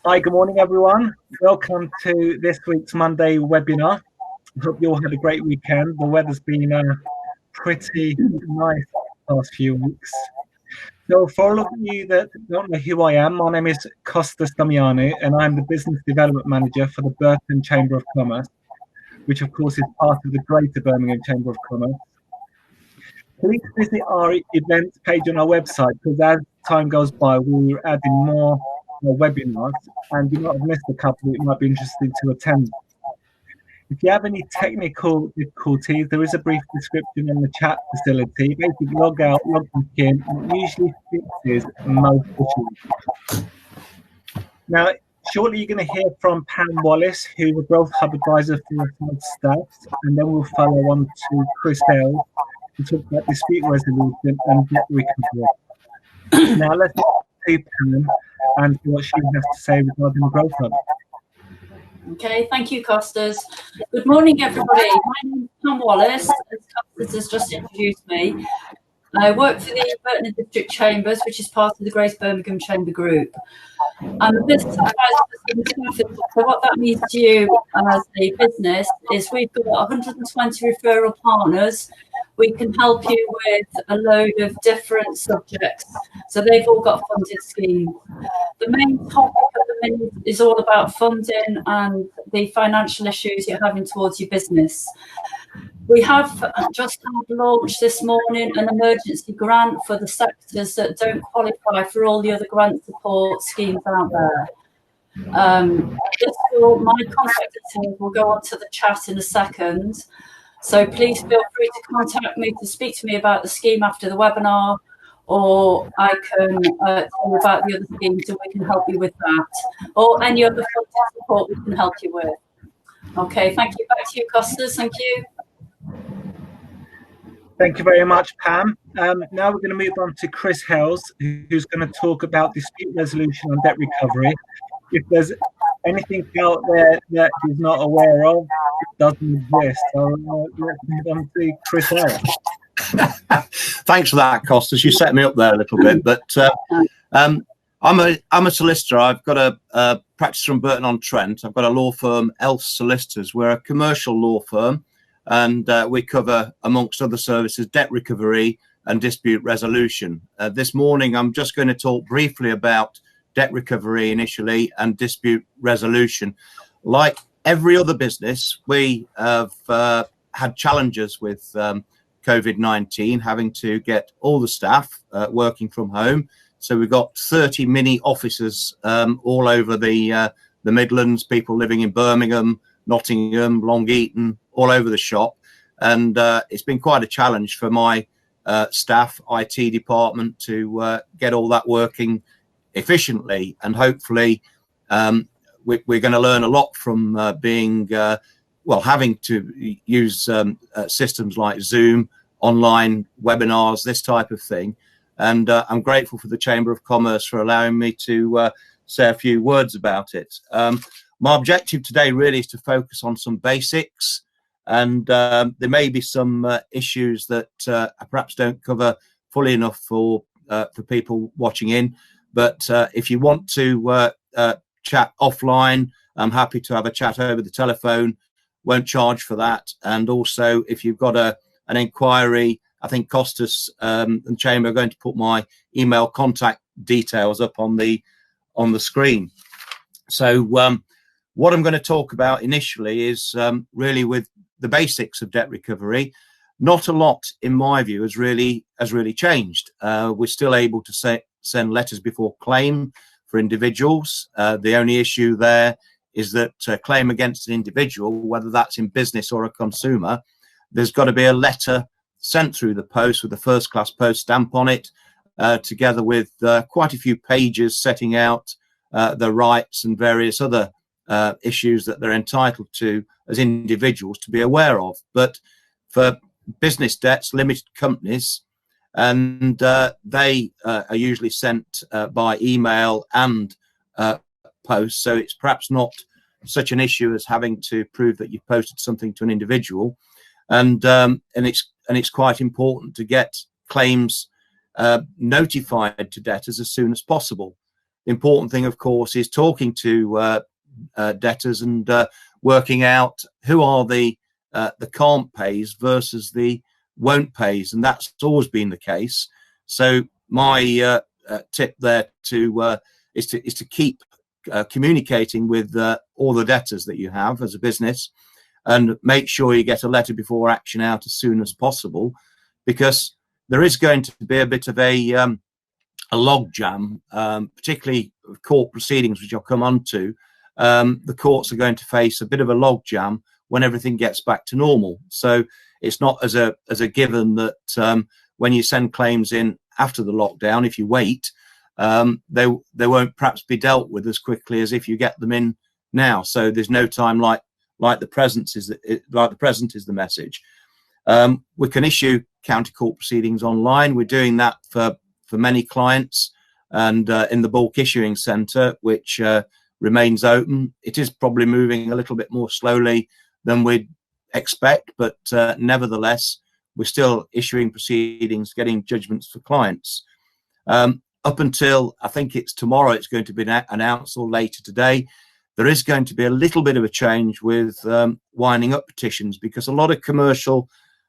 Hi, good morning, everyone. Welcome to this week's Monday webinar. I hope you all had a great weekend. The weather's been pretty nice the past few weeks. So for all of you that don't know who I am, my name is Kostas Damiani, and I'm the Business Development Manager for the Burton Chamber of Commerce, which of course is part of the Greater Birmingham Chamber of Commerce. Please visit our events page on our website, because as time goes by, we're adding more webinars, and you might have missed a couple. It might be interesting to attend. If you have any technical difficulties, there is a brief description in the chat facility. Basically, log out, log back in, and it usually fixes most issues. Now, shortly you're going to hear from Pam Wallace, who's a Growth Hub advisor for our staff, and then we'll follow on to Chris Else to talk about dispute resolution and debt recovery. Now, let's see Pam and what she has to say regarding the Growth Hub. Okay, thank you, Kostas. Good morning, everybody. My name is Pam Wallace, as Kostas has just introduced me. I work for the Burton District Chambers, which is part of the Greater Birmingham Chamber Group. I'm a business advisor. So what that means to you as a business is we've got 120 referral partners. We can help you with a load of different subjects. So they've all got funded schemes. The main topic at the minute is all about funding and the financial issues you're having towards your business. We have just launched this morning an emergency grant for the sectors that don't qualify for all the other grant support schemes out there. My contact details will go onto the chat in a second. So please feel free to contact me to speak to me about the scheme after the webinar, or I can tell you about the other schemes and we can help you with that, or any other funding support we can help you with. Okay, thank you. Back to you, Kostas. Thank you. Thank you very much, Pam. Now we're going to move on to Chris Else, who's going to talk about dispute resolution and debt recovery. If there's anything out there that he's not aware of, it doesn't exist. So let's move on to Chris Else. Thanks for that, Kostas. You set me up there a little bit, but I'm a solicitor. I've got a practice from Burton-on-Trent. I've got a law firm, Else Solicitors. We're a commercial law firm, and we cover, amongst other services, debt recovery and dispute resolution. This morning, I'm just going to talk briefly about debt recovery initially and dispute resolution. Like every other business, we have had challenges with COVID-19, having to get all the staff working from home. So we've got 30 mini offices all over the Midlands, people living in Birmingham, Nottingham, Long Eaton, all over the shop. And it's been quite a challenge for my staff, IT department, to get all that working efficiently. And hopefully we're going to learn a lot from having to use systems like Zoom, online webinars, this type of thing. And I'm grateful for the Chamber of Commerce for allowing me to say a few words about it. My objective today really is to focus on some basics, and there may be some issues that I perhaps don't cover fully enough for people watching in. But if you want to chat offline, I'm happy to have a chat over the telephone. Won't charge for that. And also, if you've got an inquiry, I think Kostas and the Chamber are going to put my email contact details up on the screen. So what I'm going to talk about initially is really with the basics of debt recovery. Not a lot, in my view, has really changed. We're still able to send letters before claim for individuals. The only issue there is that claim against an individual, whether that's in business or a consumer, there's got to be a letter sent through the post with a first-class post stamp on it, together with quite a few pages setting out the rights and various other issues that they're entitled to as individuals to be aware of. But for business debts, limited companies, and they are usually sent by email and post, so it's perhaps not such an issue as having to prove that you've posted something to an individual, and it's quite important to get claims notified to debtors as soon as possible. the important thing, of course, is talking to debtors and working out who are the can't pays versus the won't pays, and that's always been the case. So my tip there is to keep communicating with all the debtors that you have as a business, and make sure you get a letter before action out as soon as possible, because there is going to be a bit of a log jam, particularly court proceedings, which I'll come on to. The courts are going to face a bit of a log jam when everything gets back to normal. So it's not as a given that when you send claims in after the lockdown, if you wait, they won't perhaps be dealt with as quickly as if you get them in now. So there's no time like the present is the message. We can issue county court proceedings online. We're doing that for many clients, and in the bulk issuing centre, which remains open. It is probably moving a little bit more slowly than we'd expect, but nevertheless, we're still issuing proceedings, getting judgments for clients. Up until, I think it's tomorrow, it's going to be announced, or later today, there is going to be a little bit of a change with winding up petitions, because a lot of commercial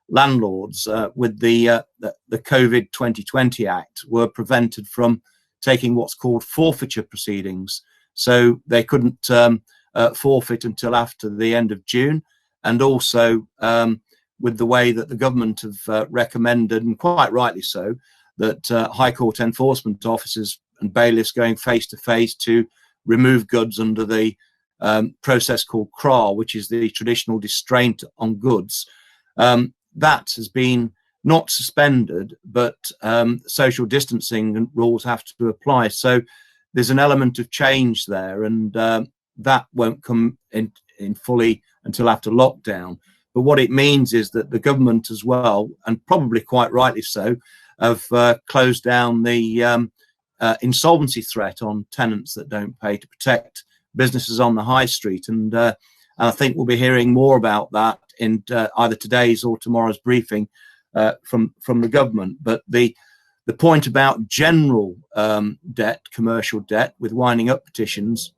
landlords with the COVID 2020 Act were prevented from taking what's called forfeiture proceedings. So they couldn't forfeit until after the end of June. And also with the way that the government have recommended, and quite rightly so, that High Court enforcement officers and bailiffs going face to face to remove goods under the process called CRA, which is the traditional distraint on goods. That has been not suspended, but social distancing rules have to apply. So there's an element of change there, and that won't come in fully until after lockdown. But what it means is that the government as well, and probably quite rightly so, have closed down the insolvency threat on tenants that don't pay, to protect businesses on the high street. And I think we'll be hearing more about that in either today's or tomorrow's briefing from the government. But the point about general debt, commercial debt, with winding up petitions,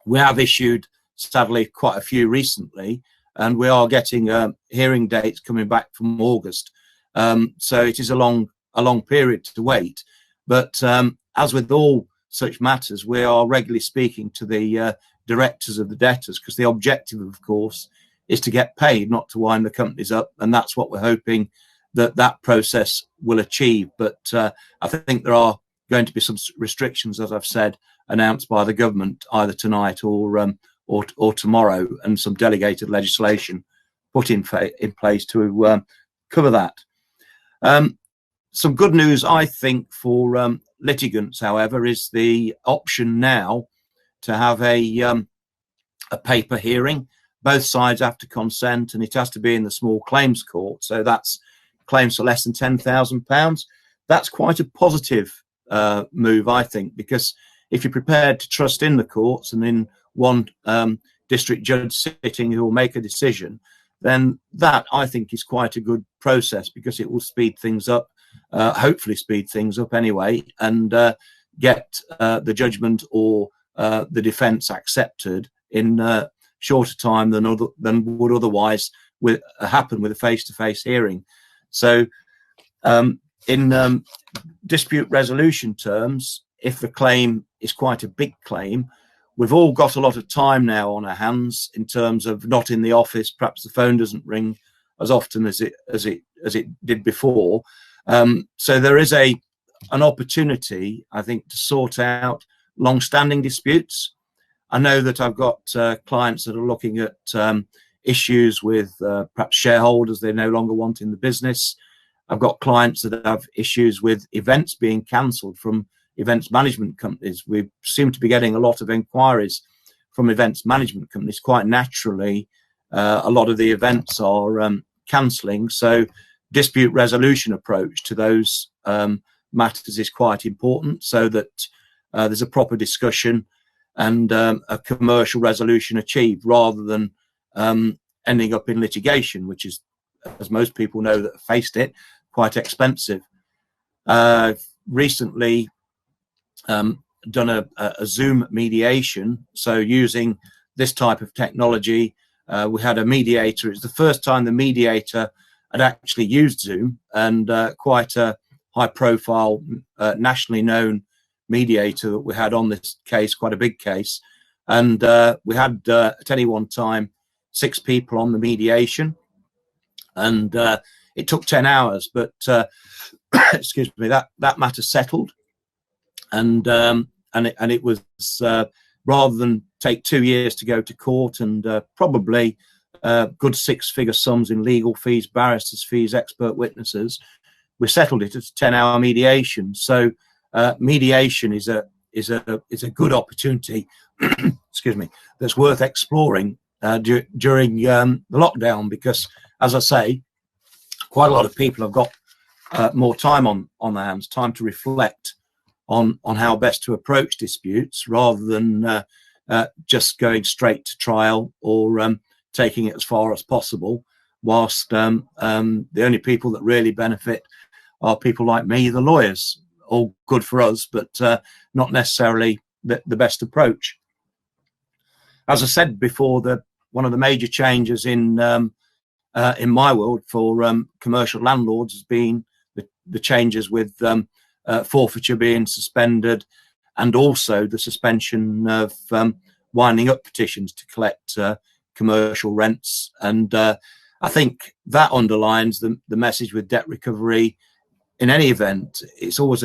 we have issued, sadly, quite a few recently, and we are getting hearing dates coming back from August. So it is a long period to wait. But as with all such matters, we are regularly speaking to the directors of the debtors, because the objective, of course, is to get paid, not to wind the companies up. And that's what we're hoping that process will achieve. But I think there are going to be some restrictions, as I've said, announced by the government either tonight or tomorrow, and some delegated legislation put in place to cover that. Some good news, I think, for litigants, however, is the option now to have a paper hearing. Both sides have to consent, and it has to be in the small claims court. So that's claims for less than £10,000. That's quite a positive move, I think, because if you're prepared to trust in the courts and in one district judge sitting who will make a decision, then that, I think, is quite a good process, because it will speed things up, hopefully speed things up anyway, and get the judgment or the defence accepted in shorter time than would otherwise happen with a face-to-face hearing. So in dispute resolution terms, if the claim is quite a big claim, we've all got a lot of time now on our hands in terms of not in the office. Perhaps the phone doesn't ring as often as it did before. So there is an opportunity, I think, to sort out long-standing disputes. I know that I've got clients that are looking at issues with perhaps shareholders they no longer want in the business. I've got clients that have issues with events being cancelled from events management companies. We seem to be getting a lot of inquiries from events management companies. Quite naturally, a lot of the events are cancelling. So dispute resolution approach to those matters is quite important, so that there's a proper discussion and a commercial resolution achieved, rather than ending up in litigation, which is, as most people know that have faced it, quite expensive. Recently, done a Zoom mediation. So using this type of technology, we had a mediator. It was the first time the mediator had actually used Zoom, and quite a high-profile, nationally known mediator that we had on this case, quite a big case. And we had at any one time 6 people on the mediation, and it took 10 hours, but excuse me, that matter settled, and it was rather than take 2 years to go to court and probably good 6-figure sums in legal fees, barristers' fees, expert witnesses, we settled it at a 10-hour mediation. So mediation is a good opportunity, excuse me, that's worth exploring during the lockdown, because, as I say, quite a lot of people have got more time on their hands, time to reflect on how best to approach disputes, rather than just going straight to trial or taking it as far as possible, whilst the only people that really benefit are people like me, the lawyers. All good for us, but not necessarily the best approach. As I said before, one of the major changes in my world for commercial landlords has been the changes with forfeiture being suspended, and also the suspension of winding up petitions to collect commercial rents. And I think that underlines the message with debt recovery. In any event, it's always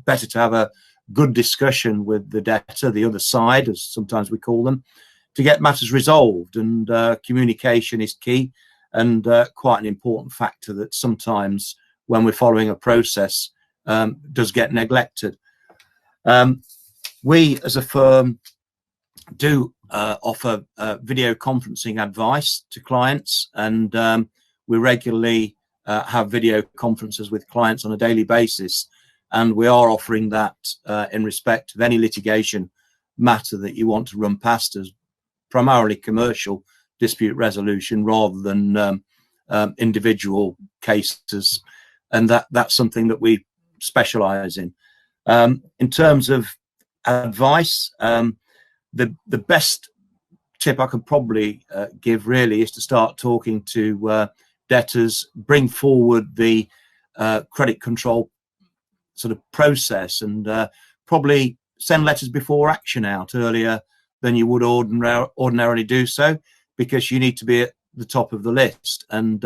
better to have a good discussion with the debtor, the other side, as sometimes we call them, to get matters resolved. And communication is key, and quite an important factor that sometimes, when we're following a process, does get neglected. We, as a firm, do offer video conferencing advice to clients, and we regularly have video conferences with clients on a daily basis, and we are offering that in respect of any litigation matter that you want to run past us, primarily commercial dispute resolution rather than individual cases, and that's something that we specialize in. In terms of advice, the best tip I could probably give really is to start talking to debtors, bring forward the credit control sort of process, and probably send letters before action out earlier than you would ordinarily do so, because you need to be at the top of the list. And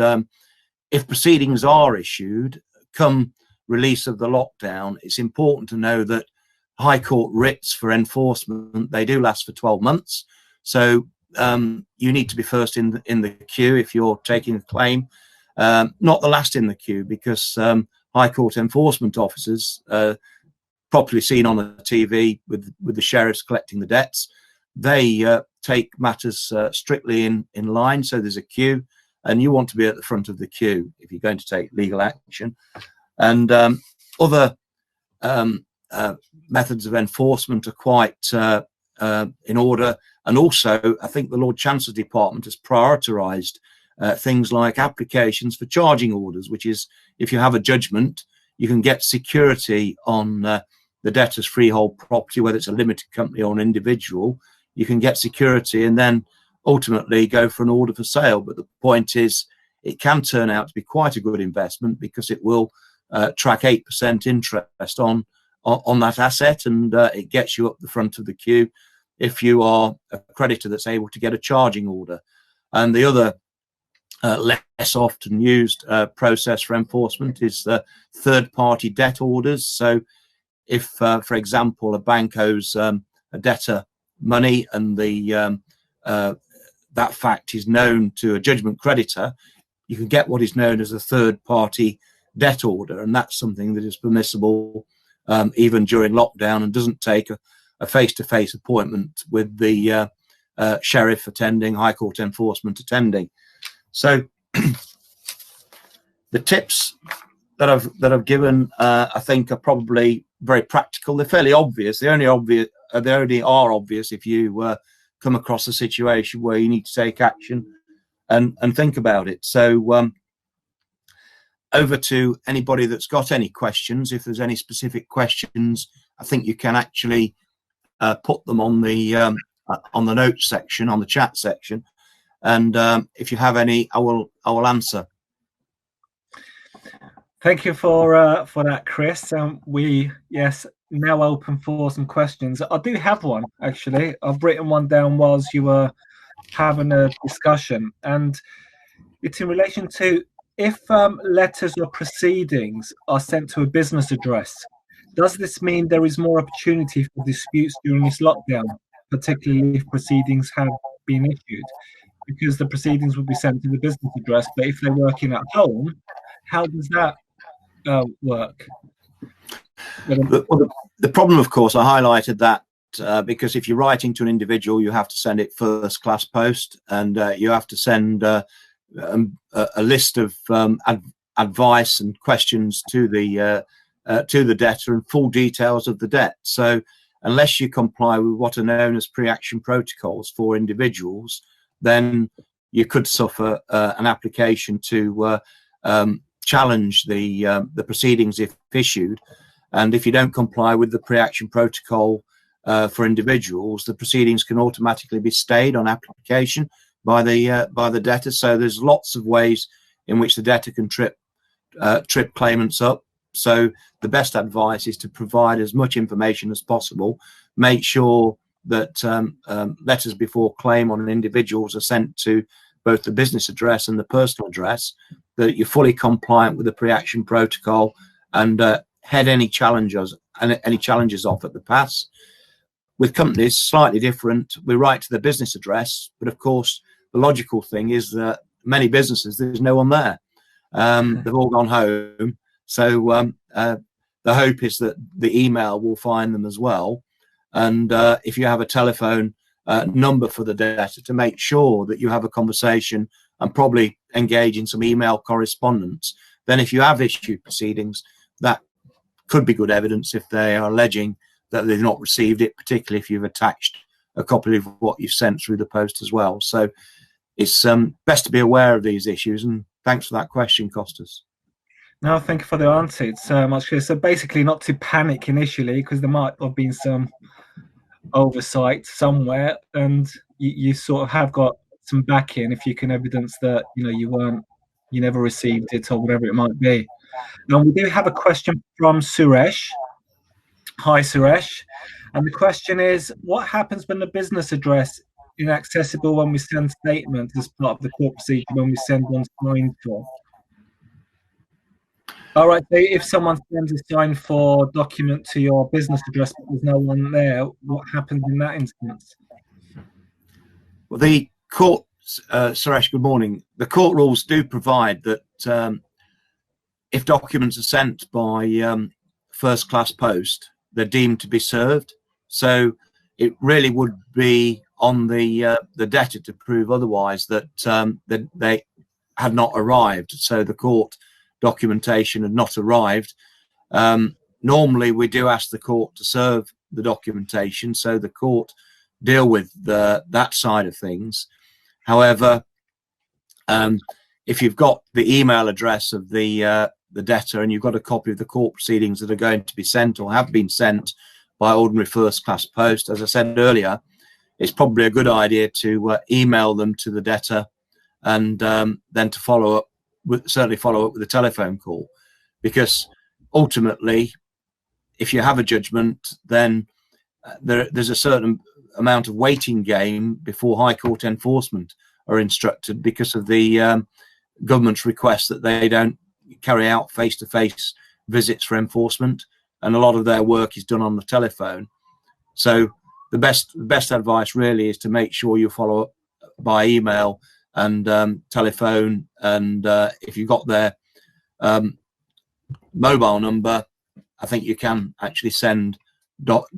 if proceedings are issued come release of the lockdown, it's important to know that High Court writs for enforcement, they do last for 12 months. So you need to be first in the queue if you're taking a claim, not the last in the queue, because High Court enforcement officers, properly seen on the TV with the sheriffs collecting the debts, they take matters strictly in line. So there's a queue, and you want to be at the front of the queue if you're going to take legal action. And other methods of enforcement are quite in order. And also, I think the Lord Chancellor's Department has prioritised things like applications for charging orders, which is, if you have a judgment, you can get security on the debtor's freehold property, whether it's a limited company or an individual. You can get security and then ultimately go for an order for sale. But the point is, it can turn out to be quite a good investment, because it will track 8% interest on that asset, and it gets you up the front of the queue if you are a creditor that's able to get a charging order. And the other less often used process for enforcement is third-party debt orders. So if, for example, a bank owes a debtor money, and that fact is known to a judgment creditor, you can get what is known as a third-party debt order, and that's something that is permissible even during lockdown, and doesn't take a face-to-face appointment with the sheriff attending, High Court enforcement attending. So the tips that I've given, I think, are probably very practical. They're fairly obvious. They only are obvious if you come across a situation where you need to take action and think about it. So over to anybody that's got any questions. If there's any specific questions, I think you can actually put them on the notes section, on the chat section, and if you have any, I will answer. Thank you for that, Chris. We now open for some questions. I do have one, actually. I've written one down whilst you were having a discussion, and it's in relation to if letters or proceedings are sent to a business address. Does this mean there is more opportunity for disputes during this lockdown, particularly if proceedings have been issued? Because the proceedings will be sent to the business address, but if they're working at home, how does that work? The problem, of course, I highlighted that because if you're writing to an individual, you have to send it first class post, and you have to send a list of advice and questions to the debtor and full details of the debt. So unless you comply with what are known as pre-action protocols for individuals, then you could suffer an application to challenge the proceedings if issued. And if you don't comply with the pre-action protocol for individuals, the proceedings can automatically be stayed on application by the debtor. So there's lots of ways in which the debtor can trip claimants up. So the best advice is to provide as much information as possible. Make sure that letters before claim on individuals are sent to both the business address and the personal address, that you're fully compliant with the pre-action protocol, and head any challenges off at the pass. With companies, slightly different. We write to the business address, but of course, the logical thing is that many businesses, there's no one there. They've all gone home. So the hope is that the email will find them as well. And if you have a telephone number for the debtor, to make sure that you have a conversation and probably engage in some email correspondence, then if you have issued proceedings, that could be good evidence if they are alleging that they've not received it, particularly if you've attached a copy of what you've sent through the post as well. So it's best to be aware of these issues, and thanks for that question, Costas. No, thank you for the answer. It's much clearer. So basically not to panic initially, because there might have been some oversight somewhere, and you sort of have got some backing if you can evidence that you never received it or whatever it might be. Now we do have a question from Suresh. Hi Suresh, and the question is, what happens when the business address is inaccessible when we send statements as part of the court procedure, when we send one signed for? All right, so if someone sends a signed for document to your business address but there's no one there, what happens in that instance? Well, the court, Suresh, good morning. The court rules do provide that if documents are sent by first class post, they're deemed to be served. So it really would be on the debtor to prove otherwise, that they had not arrived. So the court documentation had not arrived. Normally we do ask the court to serve the documentation, so the court deal with that side of things. However, if you've got the email address of the debtor and you've got a copy of the court proceedings that are going to be sent or have been sent by ordinary first class post, as I said earlier, it's probably a good idea to email them to the debtor, and then to follow up with a telephone call, because ultimately, if you have a judgment, then there's a certain amount of waiting game before High Court enforcement are instructed, because of the government's request that they don't carry out face-to-face visits for enforcement, and a lot of their work is done on the telephone. So the best advice really is to make sure you follow up by email and telephone, and if you've got their mobile number, I think you can actually send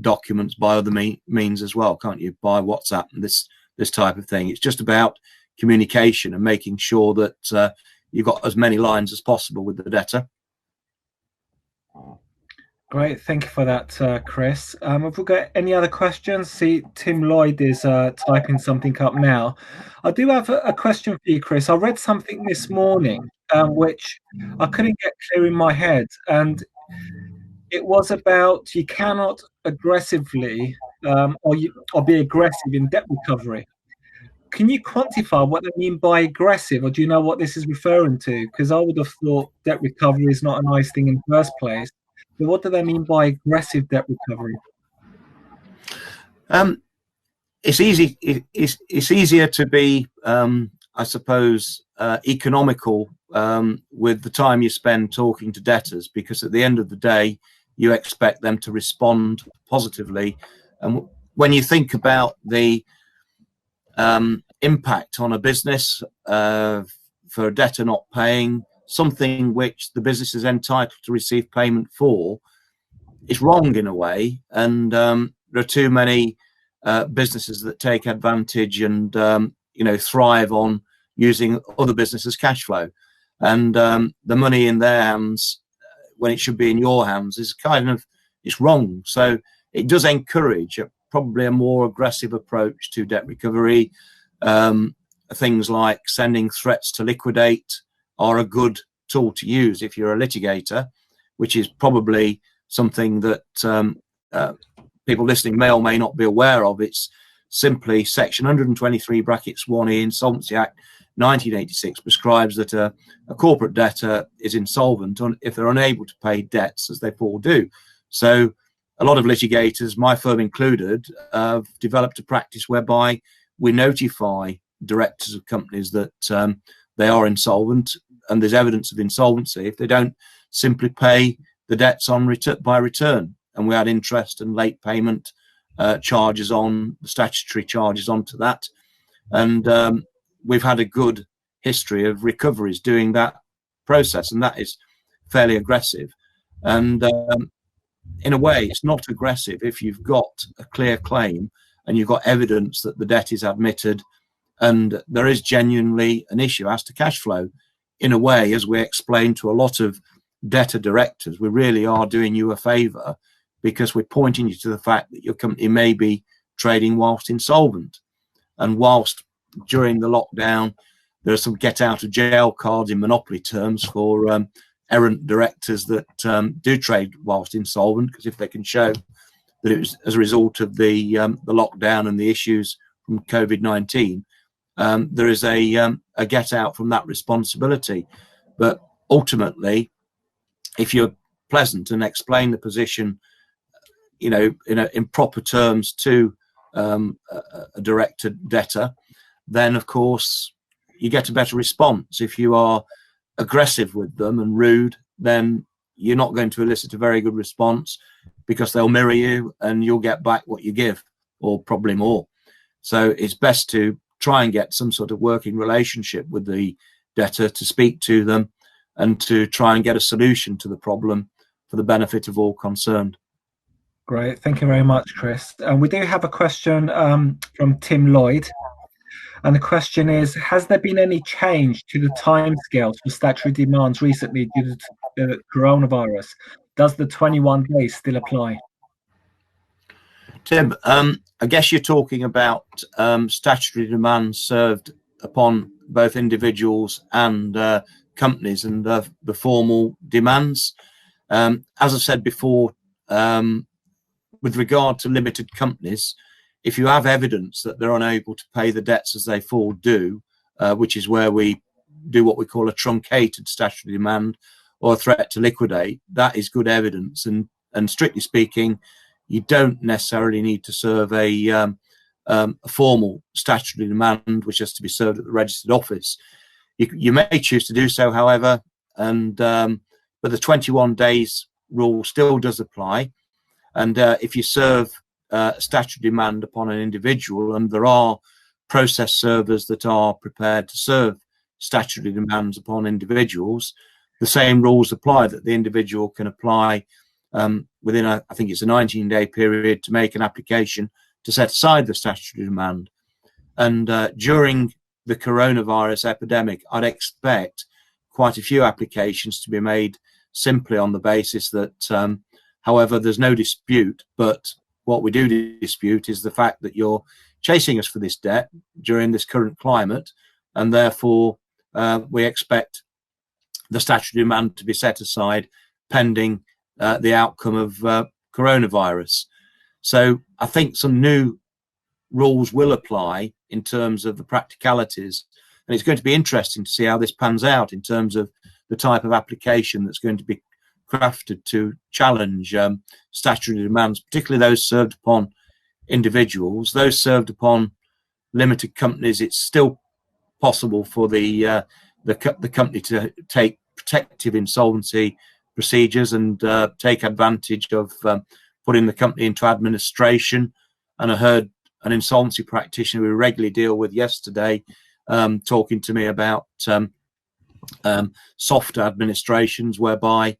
documents by other means as well, can't you? By WhatsApp and this type of thing. It's just about communication and making sure that you've got as many lines as possible with the debtor. Great, thank you for that, Chris. Have we got any other questions? See, Tim Lloyd is typing something up now. I do have a question for you, Chris. I read something this morning which I couldn't get clear in my head, and It was about you cannot aggressively or be aggressive in debt recovery. Can you quantify what they mean by aggressive, or do you know what this is referring to? Because I would have thought debt recovery is not a nice thing in the first place. But what do they mean by aggressive debt recovery? It's easy. It's easier to be, I suppose, economical with the time you spend talking to debtors, because at the end of the day, you expect them to respond positively. And when you think about the impact on a business for a debtor not paying something which the business is entitled to receive payment for, it's wrong in a way. And there are too many businesses that take advantage and thrive on using other businesses' cash flow, and the money in their hands when it should be in your hands is it's wrong. So it does encourage probably a more aggressive approach to debt recovery. Things like sending threats to liquidate are a good tool to use if you're a litigator, which is probably something that people listening may or may not be aware of. It's simply Section 123 brackets 1E Insolvency Act 1986 prescribes that a corporate debtor is insolvent if they're unable to pay debts as they fall due. So a lot of litigators, my firm included, have developed a practice whereby we notify directors of companies that they are insolvent and there's evidence of insolvency if they don't simply pay the debts on by return. And we add interest and late payment charges on the statutory charges onto that. And we've had a good history of recoveries doing that process, and that is fairly aggressive. And in a way, it's not aggressive if you've got a clear claim and you've got evidence that the debt is admitted and there is genuinely an issue as to cash flow. In a way, as we explain to a lot of debtor directors, we really are doing you a favour, because we're pointing you to the fact that your company may be trading whilst insolvent. And whilst during the lockdown, there are some get out of jail cards in monopoly terms for errant directors that do trade whilst insolvent, because if they can show that it was as a result of the lockdown and the issues from COVID-19, there is a get out from that responsibility. But ultimately, if you're pleasant and explain the position, in proper terms to a director debtor, then of course you get a better response. If you are aggressive with them and rude, then you're not going to elicit a very good response, because they'll mirror you and you'll get back what you give, or probably more. So it's best to try and get some sort of working relationship with the debtor, to speak to them and to try and get a solution to the problem for the benefit of all concerned. Great, thank you very much, Chris. And we do have a question from Tim Lloyd. And the question is, has there been any change to the timescales for statutory demands recently due to the coronavirus? Does the 21 days still apply? Tim, I guess you're talking about statutory demands served upon both individuals and companies, and the formal demands. As I said before, with regard to limited companies, if you have evidence that they're unable to pay the debts as they fall due, which is where we do what we call a truncated statutory demand or a threat to liquidate, that is good evidence. And strictly speaking, you don't necessarily need to serve a formal statutory demand, which has to be served at the registered office. You may choose to do so, however, but the 21 days rule still does apply. And if you serve a statutory demand upon an individual, and there are process servers that are prepared to serve statutory demands upon individuals, the same rules apply, that the individual can apply within I think it's a 19-day period to make an application to set aside the statutory demand. And during the coronavirus epidemic, I'd expect quite a few applications to be made simply on the basis that, however, there's no dispute, but what we do dispute is the fact that you're chasing us for this debt during this current climate, and therefore we expect the statutory demand to be set aside pending the outcome of coronavirus. So I think some new rules will apply in terms of the practicalities, and it's going to be interesting to see how this pans out in terms of the type of application that's going to be crafted to challenge statutory demands, particularly those served upon individuals. Those served upon limited companies, it's still possible for the company to take protective insolvency procedures and take advantage of putting the company into administration. And I heard an insolvency practitioner we regularly deal with yesterday talking to me about soft administrations whereby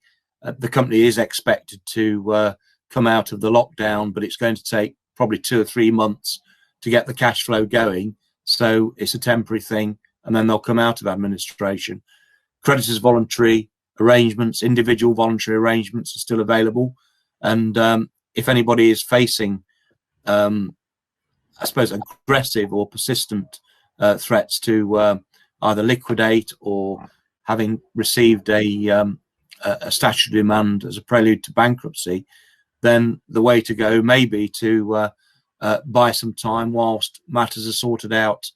the company is expected to come out of the lockdown, but it's going to take probably 2 or 3 months to get the cash flow going. So it's a temporary thing, and then they'll come out of administration. Creditors' voluntary arrangements, individual voluntary arrangements are still available. And if anybody is facing, I suppose, aggressive or persistent threats to either liquidate or having received a statutory demand as a prelude to bankruptcy, then the way to go may be to buy some time whilst matters are sorted out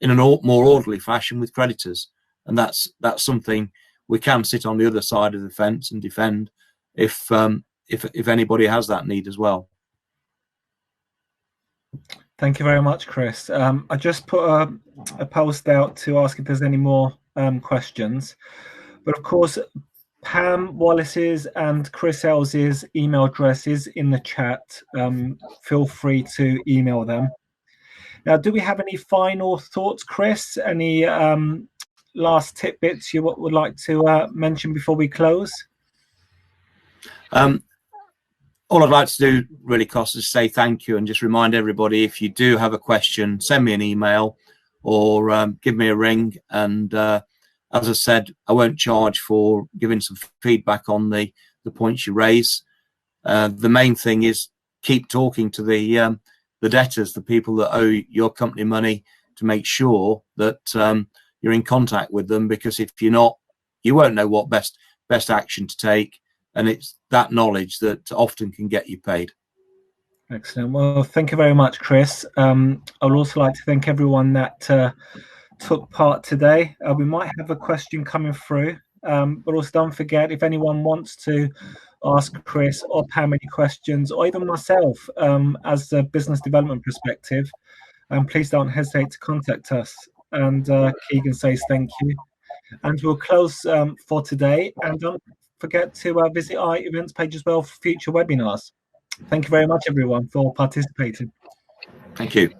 in a more orderly fashion with creditors. And that's something we can sit on the other side of the fence and defend if anybody has that need as well. Thank you very much, Chris. I just put a post out to ask if there's any more questions, but of course Pam Wallace's and Chris Ells's email address is in the chat. Feel free to email them. Now, do we have any final thoughts, Chris? Any last tidbits you would like to mention before we close? All I'd like to do really, Costa, is say thank you and just remind everybody, if you do have a question, send me an email or give me a ring. And as I said, I won't charge for giving some feedback on the points you raise. The main thing is keep talking to the debtors, the people that owe your company money, to make sure that you're in contact with them, because if you're not, you won't know what best action to take. And it's that knowledge that often can get you paid. Excellent. Well, thank you very much, Chris. I would also like to thank everyone that took part today. We might have a question coming through, but also don't forget, if anyone wants to ask Chris or Pam any questions, or even myself as a business development perspective, please don't hesitate to contact us. And Keegan says thank you. And we'll close for today. And don't forget to visit our events page as well for future webinars. Thank you very much, everyone, for participating. Thank you.